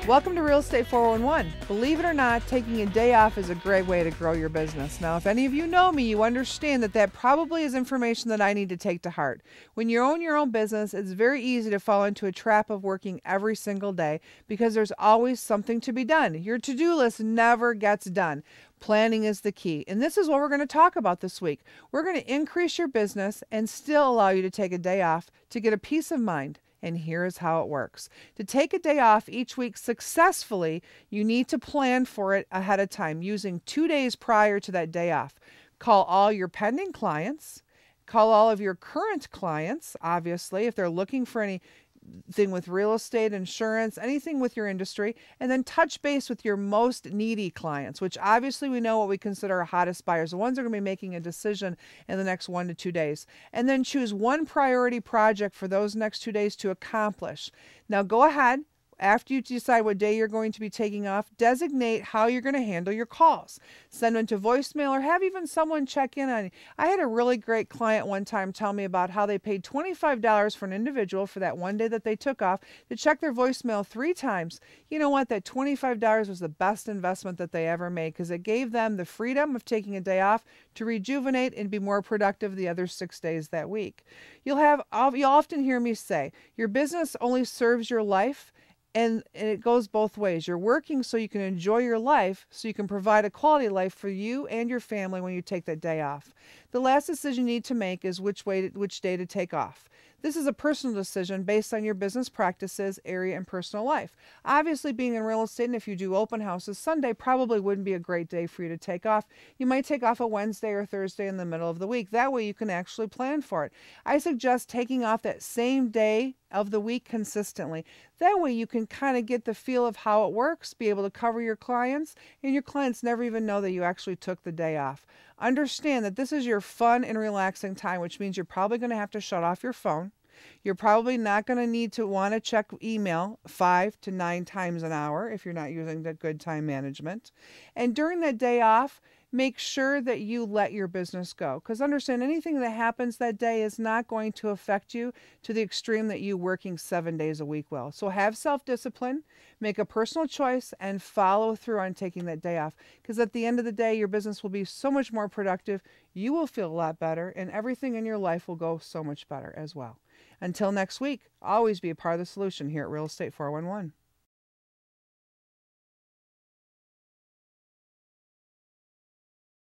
Welcome to Real Estate 411. Believe it or not, taking a day off is a great way to grow your business. Now, if any of you know me, you understand that that probably is information that I need to take to heart. When you own your own business, it's very easy to fall into a trap of working every single day because there's always something to be done. Your to-do list never gets done. Planning is the key. And this is what we're going to talk about this week. We're going to increase your business and still allow you to take a day off to get a peace of mind. And here's how it works. To take a day off each week successfully, you need to plan for it ahead of time using 2 days prior to that day off. Call all your pending clients. Call all of your current clients, obviously, if they're looking for anything with real estate, insurance, anything with your industry, and then touch base with your most needy clients, which obviously we know what we consider our hottest buyers, the ones that are going to be making a decision in the next 1 to 2 days. And then choose one priority project for those next 2 days to accomplish. Now go ahead. After you decide what day you're going to be taking off, designate how you're going to handle your calls. Send them to voicemail or have even someone check in on you. I had a really great client one time tell me about how they paid $25 for an individual for that one day that they took off to check their voicemail 3 times. You know what? That $25 was the best investment that they ever made because it gave them the freedom of taking a day off to rejuvenate and be more productive the other 6 days that week. You'll often hear me say, your business only serves your life. And it goes both ways. You're working so you can enjoy your life, so you can provide a quality life for you and your family when you take that day off. The last decision you need to make is which day to take off. This is a personal decision based on your business practices, area, and personal life. Obviously, being in real estate, and if you do open houses, Sunday probably wouldn't be a great day for you to take off. You might take off a Wednesday or Thursday in the middle of the week. That way you can actually plan for it. I suggest taking off that same day of the week consistently. That way you can kind of get the feel of how it works, be able to cover your clients, and your clients never even know that you actually took the day off. Understand that this is your fun and relaxing time, which means you're probably going to have to shut off your phone. You're probably not going to need to want to check email 5 to 9 times an hour if you're not using the good time management. And during that day off, make sure that you let your business go. Because understand, anything that happens that day is not going to affect you to the extreme that you working 7 days a week will. So have self-discipline, make a personal choice, and follow through on taking that day off. Because at the end of the day, your business will be so much more productive. You will feel a lot better, and everything in your life will go so much better as well. Until next week, always be a part of the solution here at Real Estate 411.